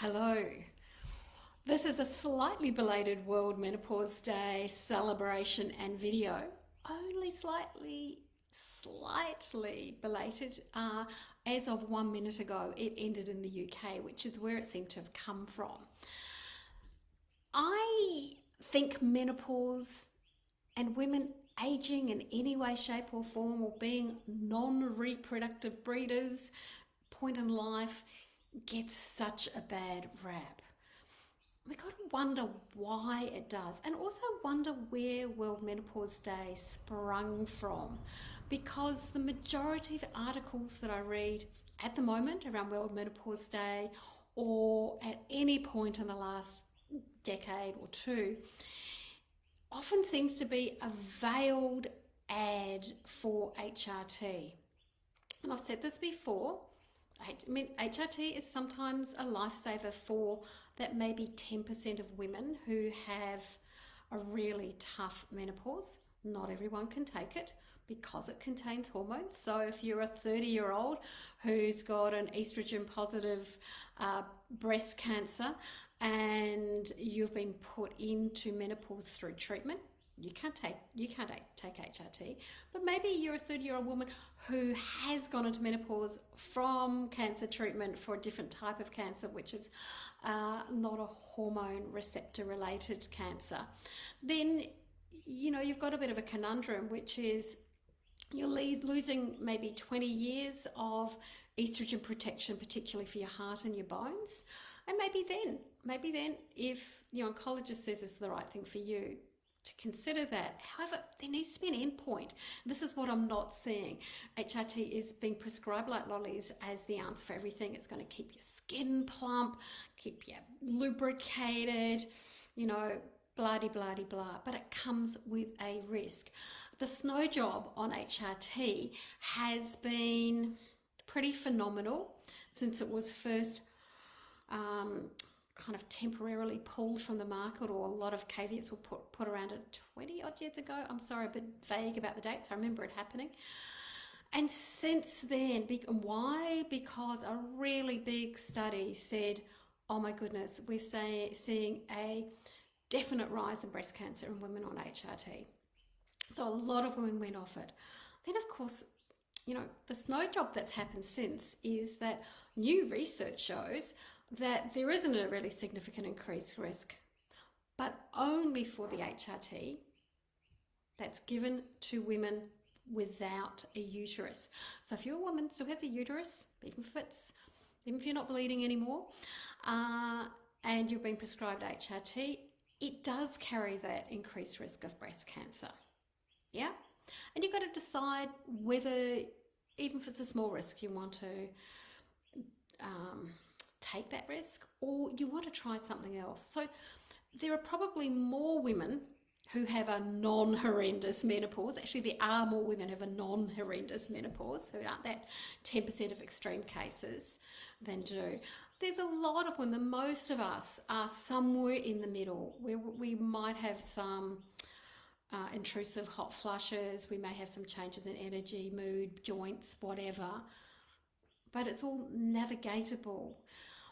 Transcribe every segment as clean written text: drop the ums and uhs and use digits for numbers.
Hello. This is a slightly belated World Menopause Day celebration and video. Only slightly belated. As of 1 minute ago, it ended in the UK, which is where it seemed to have come from. I think menopause and women aging in any way, shape, or form, or being non reproductive breeders, point in life, gets such a bad rap. We got to wonder why it does, and also wonder where World Menopause Day sprung from, because the majority of articles that I read at the moment around World Menopause Day or at any point in the last decade or two often seems to be a veiled ad for HRT. And I've said this before. I mean, HRT is sometimes a lifesaver for that maybe 10% of women who have a really tough menopause. Not everyone can take it because it contains hormones. So if you're a 30-year-old who's got an estrogen positive breast cancer and you've been put into menopause through treatment, you can't take HRT. But maybe you're a 30-year-old woman who has gone into menopause from cancer treatment for a different type of cancer, which is not a hormone receptor related cancer. Then you've got a bit of a conundrum, which is you're losing maybe 20 years of estrogen protection, particularly for your heart and your bones. And maybe then, if your oncologist says it's the right thing for you, to consider that. However, there needs to be an end point. This is what I'm not seeing. HRT is being prescribed like lollies as the answer for everything. It's going to keep your skin plump, keep you lubricated, blah de blah de blah. But it comes with a risk. The snow job on HRT has been pretty phenomenal since it was first kind of temporarily pulled from the market, or a lot of caveats were put around it 20 odd years ago. I'm sorry, a bit vague about the dates. I remember it happening. And since then, why? Because a really big study said, oh my goodness, we're seeing a definite rise in breast cancer in women on HRT. So a lot of women went off it. Then, of course, the snow job that's happened since is that new research shows that there isn't a really significant increased risk, but only for the HRT that's given to women without a uterus. So if you're a woman who has a uterus, even if you're not bleeding anymore, and you're being prescribed HRT, it does carry that increased risk of breast cancer. Yeah? And you've got to decide whether, even if it's a small risk, you want to take that risk, or you want to try something else. So there are probably more women who have a non-horrendous menopause. Actually, there are more women who have a non-horrendous menopause, who aren't that 10% of extreme cases, than do. There's a lot of women, most of us are somewhere in the middle, where we might have some intrusive hot flushes, we may have some changes in energy, mood, joints, whatever, but it's all navigatable.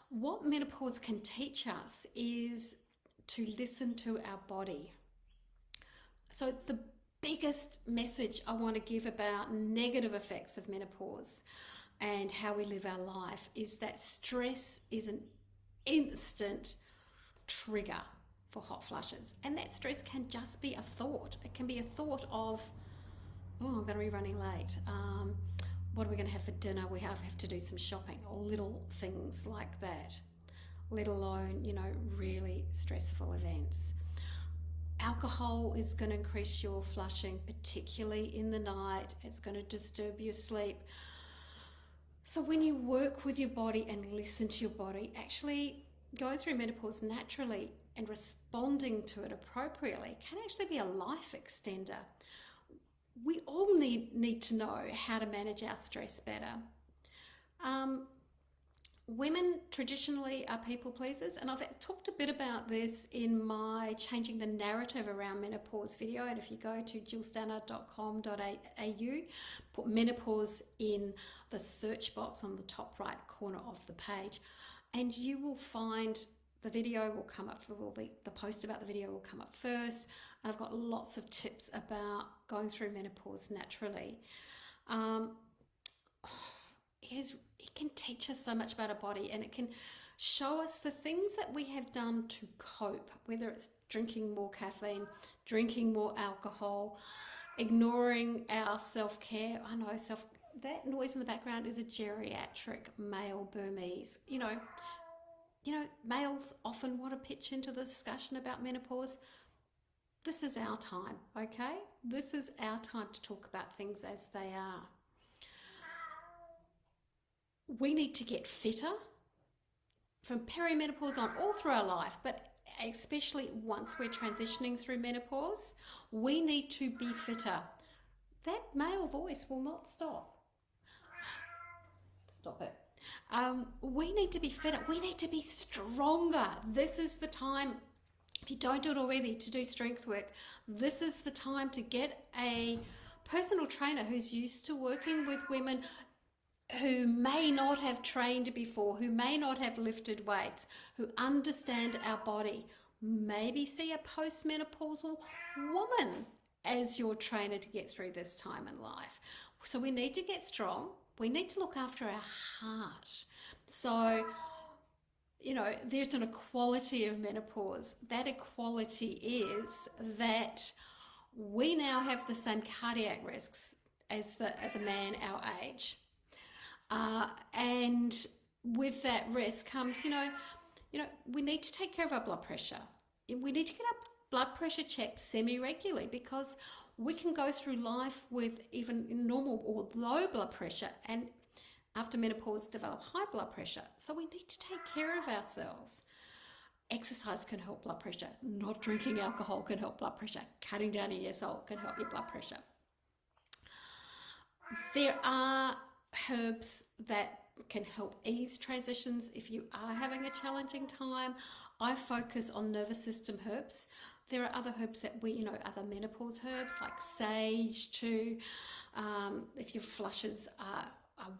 What menopause can teach us is to listen to our body. So the biggest message I want to give about negative effects of menopause and how we live our life is that stress is an instant trigger for hot flushes. And that stress can just be a thought. It can be a thought of, oh, I'm going to be running late. What are we going to have for dinner? We have to do some shopping, or little things like that, let alone, really stressful events. Alcohol is going to increase your flushing, particularly in the night. It's going to disturb your sleep. So when you work with your body and listen to your body, actually going through menopause naturally and responding to it appropriately can actually be a life extender. We all need to know how to manage our stress better. Women traditionally are people pleasers, and I've talked a bit about this in my Changing the Narrative Around Menopause video. And if you go to jillstannard.com.au, put menopause in the search box on the top right corner of the page, and you will find the video will come up, the post about the video will come up first, and I've got lots of tips about going through menopause naturally. Um, it can teach us so much about our body, and it can show us the things that we have done to cope, whether it's drinking more caffeine, drinking more alcohol, ignoring our self-care. I know that noise in the background is a geriatric male Burmese. Males often want to pitch into the discussion about menopause. This is our time, okay? This is our time to talk about things as they are. We need to get fitter from perimenopause on, all through our life, but especially once we're transitioning through menopause, we need to be fitter. That male voice will not stop. Stop it. We need to be fitter. We need to be stronger. This is the time, if you don't do it already, to do strength work. This is the time to get a personal trainer who's used to working with women who may not have trained before, who may not have lifted weights, who understand our body. Maybe see a postmenopausal woman as your trainer to get through this time in life. So we need to get strong. We need to look after our heart. So, there's an equality of menopause. That equality is that we now have the same cardiac risks as a man our age. And with that risk comes, we need to take care of our blood pressure. We need to get our blood pressure checked semi-regularly, because we can go through life with even normal or low blood pressure, and after menopause develop high blood pressure. So we need to take care of ourselves. Exercise can help blood pressure. Not drinking alcohol can help blood pressure. Cutting down your salt can help your blood pressure. There are herbs that can help ease transitions if you are having a challenging time. I focus on nervous system herbs. There are other herbs that other menopause herbs like sage too, if your flushes are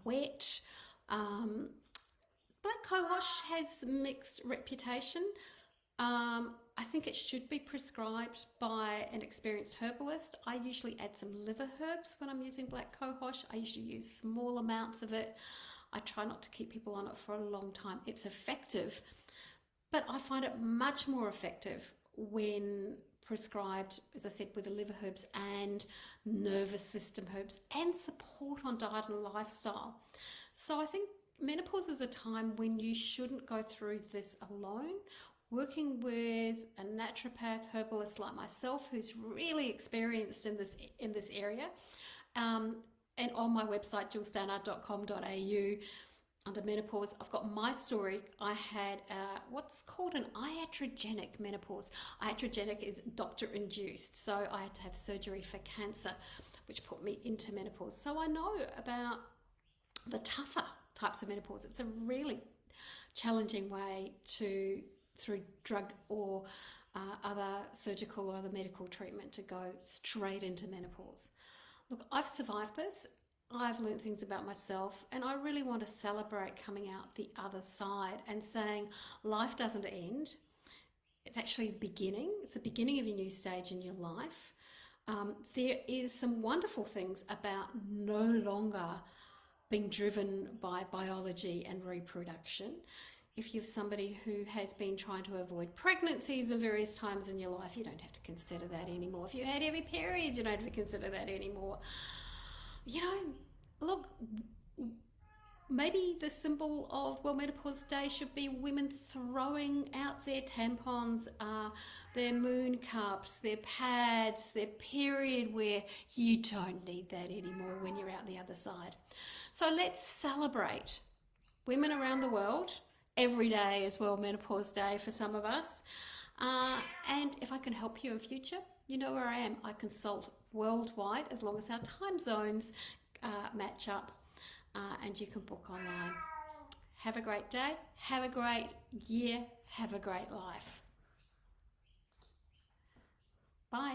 wet. Black cohosh has mixed reputation. I think it should be prescribed by an experienced herbalist. I usually add some liver herbs when I'm using black cohosh. I usually use small amounts of it. I try not to keep people on it for a long time. It's effective, but I find it much more effective when prescribed, as I said, with the liver herbs and nervous system herbs, and support on diet and lifestyle. So I think menopause is a time when you shouldn't go through this alone. Working with a naturopath herbalist like myself, who's really experienced in this area, and on my website jillstannard.com.au, under menopause, I've got my story. I had what's called an iatrogenic menopause. Iatrogenic is doctor-induced, so I had to have surgery for cancer, which put me into menopause. So I know about the tougher types of menopause. It's a really challenging way through drug or other surgical or other medical treatment to go straight into menopause. Look, I've survived this. I've learned things about myself, and I really want to celebrate coming out the other side and saying life doesn't end. It's actually beginning. It's the beginning of a new stage in your life. There is some wonderful things about no longer being driven by biology and reproduction. If you're somebody who has been trying to avoid pregnancies at various times in your life, you don't have to consider that anymore. If you had every period, you don't have to consider that anymore. Look, maybe the symbol of Menopause Day should be women throwing out their tampons, their moon cups, their pads, their period wear. You don't need that anymore when you're out the other side. So let's celebrate women around the world. Every day is Menopause Day for some of us. And if I can help you in future, you know where I am. I consult worldwide as long as our time zones match up, and you can book online. Have a great day. Have a great year. Have a great life.